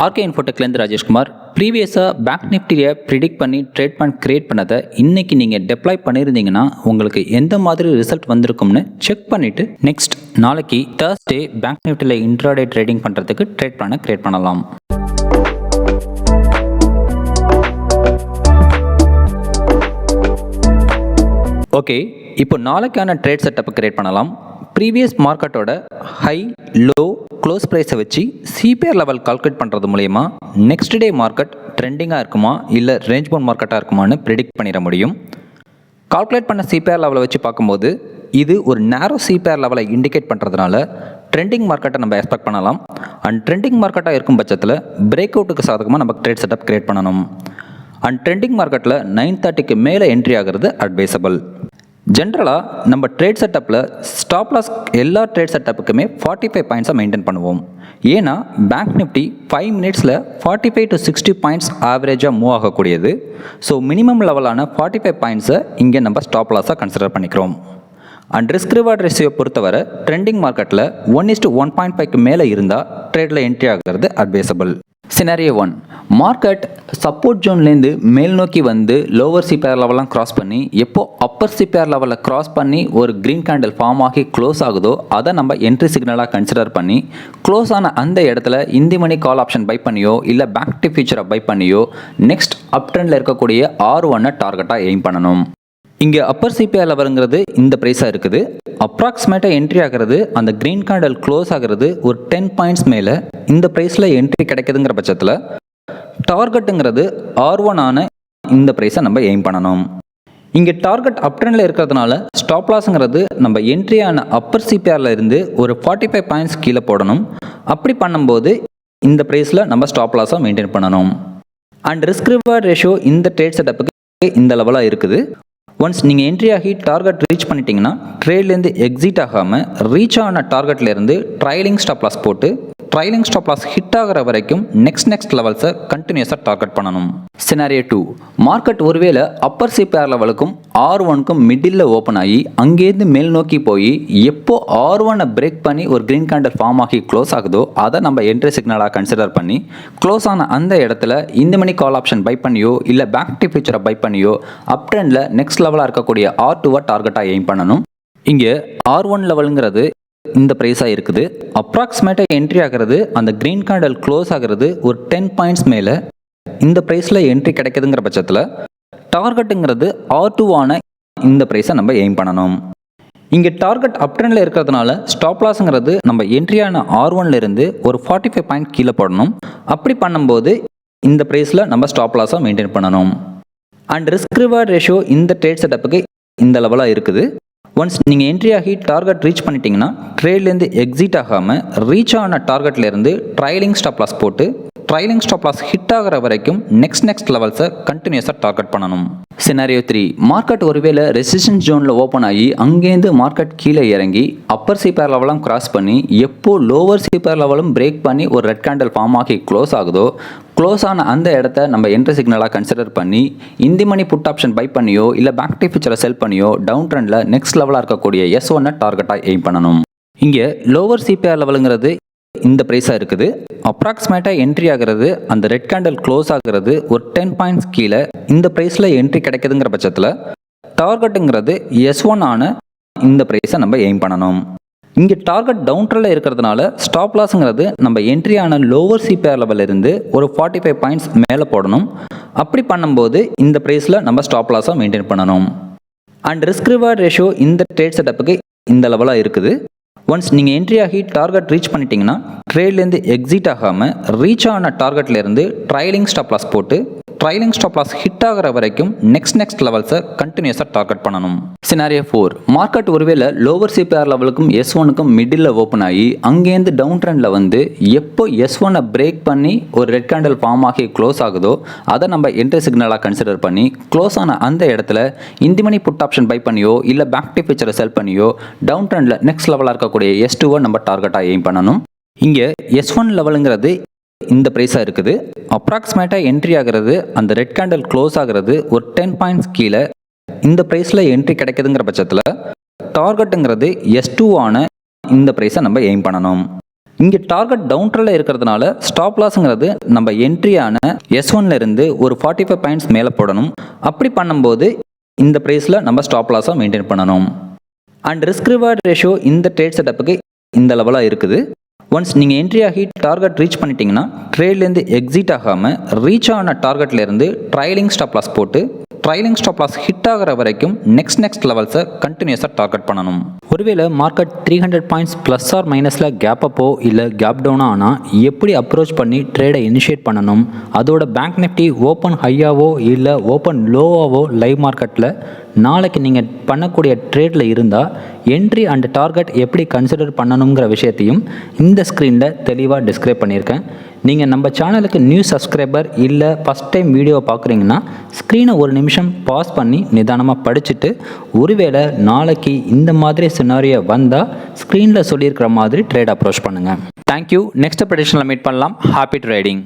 RK இன்ஃபோடெக்லேருந்து Rajeshkumar. ப்ரீவியஸாக bank நிஃப்டியை predict பண்ணி ட்ரேட் பண்ண கிரியேட் பண்ணதை இன்றைக்கி நீங்கள் டெப்ளாய் பண்ணியிருந்தீங்கன்னா உங்களுக்கு எந்த மாதிரி ரிசல்ட் வந்திருக்கும்னு செக் பண்ணிவிட்டு நெக்ஸ்ட் நாளைக்கு தேர்ஸ்டே பேங்க் நிஃப்டியில் இன்ட்ராடே ட்ரேடிங் பண்ணுறதுக்கு ட்ரேட் பண்ண கிரியேட் பண்ணலாம். ஓகே, இப்போ நாளைக்கான ட்ரேட் செட்டப்பை கிரியேட் பண்ணலாம். ப்ரீவியஸ் மார்க்கெட்டோட ஹை லோ க்ளோஸ் ப்ரைஸை வச்சு சிபிஆர் லெவல் கால்குலேட் பண்ணுறது மூலயமா நெக்ஸ்ட் டே மார்க்கெட் ட்ரெண்டிங்காக இருக்குமா இல்லை ரேஞ்ச் பவுண்ட் மார்க்கெட்டாக இருக்குமான்னு ப்ரிடிக்ட் பண்ணிட முடியும். கால்குலேட் பண்ண சிபிஆர் லெவலை வச்சு பார்க்கும்போது இது ஒரு நேரோ சிபிஆர் லெவலை இண்டிகேட் பண்ணுறதுனால ட்ரெண்டிங் மார்க்கெட்டை நம்ம எக்ஸ்பெக்ட் பண்ணலாம். அண்ட் ட்ரெண்டிங் மார்க்கெட்டாக இருக்கும் பட்சத்தில் பிரேக் அவுட்டுக்கு சாதகமாக நம்ம ட்ரேட் செட்டப் கிரியேட் பண்ணணும். அண்ட் ட்ரெண்டிங் மார்க்கெட்டில் 9:30க்கு மேலே என்ட்ரி ஆகிறது அட்வைசபிள். ஜென்ரலாக நம்ம ட்ரேட் செட்டப்பில் ஸ்டாப் லாஸ் எல்லா ட்ரேட் செட்டப்புக்குமே 45 பாயிண்ட்ஸை மெயின்டைன் பண்ணுவோம். ஏன்னா பேங்க் நிஃப்டி 5 மினிட்ஸில் 45 to 60 பாயிண்ட்ஸ் ஆவரேஜாக மூவ் ஆகக்கூடியது. ஸோ மினிமம் லெவலான 45 பாயிண்ட்ஸை இங்கே நம்ம ஸ்டாப் லாஸாக கன்சிடர் பண்ணிக்கிறோம். அண்ட் ரிஸ்க் ரிவார்ட் ரேஷியோ பொறுத்தவரை ட்ரெண்டிங் மார்க்கெட்டில் 1:1.5க்கு மேலே இருந்தால் ட்ரேடில் என்ட்ரி ஆகிறது அட்வைசபிள். சினாரியோ 1, மார்க்கெட் சப்போர்ட் ஜோன்லேருந்து மேல் நோக்கி வந்து லோவர் சிபிஆர் லெவலாம் கிராஸ் பண்ணி எப்போ அப்பர் சிபிஆர் லெவலில் கிராஸ் பண்ணி ஒரு க்ரீன் கேண்டில் ஃபார்ம் ஆகி க்ளோஸ் ஆகுதோ அதை நம்ம என்ட்ரி சிக்னலாக கன்சிடர் பண்ணி க்ளோஸ் ஆன அந்த இடத்துல இந்தி மணி கால் ஆப்ஷன் பை பண்ணியோ இல்லை பேங்க் நிஃப்டி ஃபியூச்சரை பை பண்ணியோ நெக்ஸ்ட் அப் ட்ரெண்டில் இருக்கக்கூடிய R1 டார்கெட்டாக எய்ம் பண்ணணும். இங்கே அப்பர் சிபிஆர் லெவலுங்கிறது இந்த ப்ரைஸாக இருக்குது. அப்ராக்சிமேட்டாக என்ட்ரி ஆகிறது அந்த க்ரீன் கேண்டில் க்ளோஸ் ஆகிறது ஒரு 10 பாயிண்ட்ஸ் மேலே இந்த ப்ரைஸில் என்ட்ரி கிடைக்குதுங்கிற பட்சத்தில் டார்கெட்டுங்கிறது R1 ஆன இந்த ப்ரைஸை நம்ம எய்ம் பண்ணணும். இங்கே டார்கெட் அப் ட்ரெண்டில் இருக்கிறதுனால ஸ்டாப் லாஸுங்கிறது நம்ம என்ட்ரியான அப்பர் சிபிஆரில் இருந்து ஒரு 45 பாயிண்ட்ஸ் கீழே போடணும். அப்படி பண்ணும்போது இந்த ப்ரைஸில் நம்ம ஸ்டாப் லாஸாக மெயின்டைன் பண்ணணும். அண்ட் ரிஸ்க் ரிவார்ட் ரேஷியோ இந்த ட்ரேட் செட்டப்புக்கு இந்த லெவலாக இருக்குது. ஒன்ஸ் நீங்கள் என்ட்ரி ஆகி டார்கெட் ரீச் பண்ணிட்டீங்கன்னா ட்ரேட்லேருந்து எக்ஸிட் ஆகாமல் ரீச் ஆன டார்கெட்லேருந்து ட்ரைலிங் ஸ்டாப் லாஸ் போட்டு ட்ரைலிங் ஸ்டாப் லாஸ் ஹிட் ஆகிற வரைக்கும் நெக்ஸ்ட் லெவல்ஸை கண்டினியூஸாக டார்கெட் பண்ணணும். சினாரியோ 2, மார்க்கெட் ஒருவேளை அப்பர் சிபிஆர் லெவலுக்கும் R1க்கும் மிடில் ஓப்பன் ஆகி அங்கேருந்து மேல் நோக்கி போய் எப்போ R1 பிரேக் பண்ணி ஒரு க்ரீன் கேண்டில் ஃபார்ம் ஆகி க்ளோஸ் ஆகுதோ அதை நம்ம என்ட்ரி சிக்னலாக கன்சிடர் பண்ணி க்ளோஸ் ஆன அந்த இடத்துல இந்த மணி கால் ஆப்ஷன் பை பண்ணியோ இல்லை பேங்க் நிஃப்டி ஃபியூச்சரை பை பண்ணியோ அப் ட்ரெண்டில் நெக்ஸ்ட் லெவலாக இருக்கக்கூடிய R2 டார்கெட்டாக எய்ம் பண்ணணும். இங்கே R1 லெவலுங்கிறது இந்த ப்ரைஸாக இருக்குது. அப்ராக்சிமேட்டாக என்ட்ரி ஆகிறது அந்த க்ரீன் கேண்டில் க்ளோஸ் ஆகிறது ஒரு 10 பாயிண்ட்ஸ் மேலே இந்த ப்ரைஸில் என்ட்ரி கிடைக்குதுங்கிற பட்சத்தில் டார்கெட்டுங்கிறது R2 ஆன இந்த ப்ரைஸை நம்ம எய்ம் பண்ணணும். இங்கே டார்கெட் அப் ட்ரெண்டில் இருக்கிறதுனால ஸ்டாப் லாஸுங்கிறது நம்ம என்ட்ரியான R1லேருந்து ஒரு 45 பாயிண்ட் கீழே போடணும். அப்படி பண்ணும்போது இந்த ப்ரைஸில் நம்ம ஸ்டாப் லாஸாக மெயின்டைன் பண்ணணும். அண்ட் ரிஸ்க் ரிவார்ட் ரேஷியோ இந்த ட்ரேட் செட்டப்புக்கு இந்த லெவலாக இருக்குது. ஒன்ஸ் நீங்கள் என்ட்ரி ஆகி டார்கெட் ரீச் பண்ணிட்டீங்கன்னா ட்ரேட்லேருந்து எக்ஸிட் ஆகாமல் ரீச் ஆன டார்கெட்லேருந்து ட்ரைலிங் ஸ்டாப் லாஸ் போட்டு ட்ரைலிங் ஸ்டாப் லாஸ் ஹிட் ஆகிற வரைக்கும் நெக்ஸ்ட் லெவல்ஸை கண்டினியூஸாக டார்கெட் பண்ணணும். சினாரியோ 3, மார்க்கெட் ஒருவேளை ரெசிஸ்டன்ஸ் ஜோனில் ஓப்பன் ஆகி அங்கேருந்து மார்க்கெட் கீழே இறங்கி அப்பர் சிபிஆர் லெவலாம் கிராஸ் பண்ணி எப்போ லோவர் சிபிஆர் லெவலும் பிரேக் பண்ணி ஒரு ரெட் கேண்டில் ஃபார்ம் ஆகி க்ளோஸ் ஆகுதோ க்ளோஸ் ஆன அந்த இடத்த நம்ம என்ட்ரி சிக்னலாக கன்சிடர் பண்ணி in the money put option buy பண்ணியோ இல்லை பேங்க் நிஃப்டி ஃபியூச்சரை செல் பண்ணியோ டவுன் ட்ரெண்டில் நெக்ஸ்ட் லெவலாக இருக்கக்கூடிய S1 டார்கெட்டாக எய்ம் பண்ணணும். இங்கே லோவர் சிபிஆர் லெவலுங்கிறது இந்த ப்ரைஸாக இருக்குது. அப்ராக்சிமேட்டாக என்ட்ரி ஆகிறது அந்த ரெட் கேண்டில் க்ளோஸ் ஆகிறது ஒரு 10 பாயிண்ட்ஸ் கீழே இந்த ப்ரைஸில் என்ட்ரி கிடைக்குதுங்கிற பட்சத்தில் டார்கெட்டுங்கிறது S1 ஆன இந்த ப்ரைஸை நம்ம எய்ம் பண்ணணும். இங்கே டார்கெட் டவுன் ட்ரெண்டில் இருக்கிறதுனால ஸ்டாப் லாஸுங்கிறது நம்ம என்ட்ரியான லோவர் சிபிஆர் லெவலில் இருந்து ஒரு 45 பாயிண்ட்ஸ் மேலே போடணும். அப்படி பண்ணும்போது இந்த ப்ரைஸில் நம்ம ஸ்டாப் லாஸாக மெயின்டைன் பண்ணணும். அண்ட் ரிஸ்க் ரிவார்ட் ரேஷியோ இந்த ட்ரேட் செட்டப்புக்கு இந்த லெவலாக இருக்குது. ஒன்ஸ் நீங்கள் என்ட்ரி ஆகி டார்கெட் ரீச் பண்ணிட்டீங்கன்னா ட்ரேட்லேருந்து எக்ஸிட் ஆகாமல் ரீச் ஆன டார்கெட்லேருந்து ட்ரைலிங் ஸ்டாப் லாஸ் போட்டு ட்ரைலிங் ஸ்டாப் லாஸ் ஹிட் ஆகிற வரைக்கும் நெக்ஸ்ட் லெவல்ஸை கண்டினியூஸாக டார்கெட் பண்ணணும். சினாரியோ 4, மார்க்கெட் ஒருவேளை லோவர் சிபிஆர் லெவலுக்கும் S1க்கும் மிடில் ஓப்பன் ஆகி அங்கேருந்து டவுன் ட்ரெண்டில் வந்து எப்போ S1 பிரேக் பண்ணி ஒரு ரெட் கேண்டில் ஃபார்ம் ஆகி க்ளோஸ் ஆகுதோ அதை நம்ம என்ட்ரி சிக்னலாக கன்சிடர் பண்ணி க்ளோஸ் ஆன அந்த இடத்துல in the money put option buy பண்ணியோ இல்லை பேங்க் நிஃப்டி ஃபியூச்சரை செல் பண்ணியோ டவுன் ட்ரெண்டில் நெக்ஸ்ட் லெவலாக இருக்கக்கூடிய S2 நம்ம டார்கெட்டாக எய்ம் பண்ணணும். இங்கே S1 லெவலுங்கிறது இந்த ப்ரைஸாக இருக்குது. அப்ராக்சிமேட்டாக என்ட்ரி ஆகிறது அந்த ரெட் கேண்டில் க்ளோஸ் ஆகிறது ஒரு 10 பாயிண்ட்ஸ் கீழே இந்த ப்ரைஸில் என்ட்ரி கிடைக்குதுங்கிற பட்சத்தில் டார்கெட்டுங்கிறது S2 ஆன இந்த ப்ரைஸை நம்ம எய்ம் பண்ணணும். இங்கே டார்கெட் டவுன் ட்ரெண்டில் இருக்கிறதுனால ஸ்டாப் லாஸுங்கிறது நம்ம என்ட்ரியான S1 இருந்து ஒரு 45 பாயிண்ட்ஸ் மேலே போடணும். அப்படி பண்ணும்போது இந்த ப்ரைஸில் நம்ம ஸ்டாப் லாஸை மெயின்டைன் பண்ணணும். அண்ட் ரிஸ்க் ரிவார்ட் ரேஷியோ இந்த ட்ரேட் செட்டப்புக்கு இந்த லெவலாக இருக்குது. ஒன்ஸ் நீங்கள் என்ட்ரி ஆகி டார்கெட் ரீச் பண்ணிட்டீங்கன்னா ட்ரேட்லேருந்து எக்ஸிட் ஆகாமல் ரீச் ஆன டார்கெட்லேருந்து ட்ரைலிங் ஸ்டாப் லாஸ் போட்டு ட்ரைலிங் ஸ்டாப் லாஸ் ஹிட் ஆகிற வரைக்கும் நெக்ஸ்ட் லெவல்ஸை கண்டினியூஸாக டார்கெட் பண்ணணும். ஒருவேளை மார்க்கெட் 300 பாயிண்ட்ஸ் ப்ளஸ் ஆர் மைனஸில் கேப் அப்போ இல்லை கேப் டவுனாக ஆனால் எப்படி அப்ரோச் பண்ணி ட்ரேடை இனிஷியேட் பண்ணணும், அதோட பேங்க் நிஃப்டி ஓப்பன் ஹையாவோ இல்லை ஓப்பன் லோவாவோ லைவ் மார்க்கெட்டில் நாளைக்கு நீங்கள் பண்ணக்கூடிய ட்ரேடில் இருந்தால் என்ட்ரி அண்ட் டார்கெட் எப்படி கன்சிடர் பண்ணணுங்கிற விஷயத்தையும் இந்த ஸ்க்ரீனில் தெளிவாக டிஸ்கிரைப் பண்ணியிருக்கேன். நீங்கள் நம்ம சேனலுக்கு நியூ சப்ஸ்கிரைபர் இல்லை ஃபஸ்ட் டைம் வீடியோ பார்க்குறீங்கன்னா ஸ்க்ரீனை ஒரு நிமிஷம் பாஸ் பண்ணி நிதானமாக படிச்சுட்டு ஒருவேளை நாளைக்கு இந்த மாதிரி சினாரியோ வந்தால் ஸ்க்ரீனில் சொல்லியிருக்கிற மாதிரி ட்ரேட் அப்ரோச் பண்ணுங்கள். தேங்க்யூ. நெக்ஸ்ட் ப்ரெடிக்ஷனில் மீட் பண்ணலாம். Happy trading.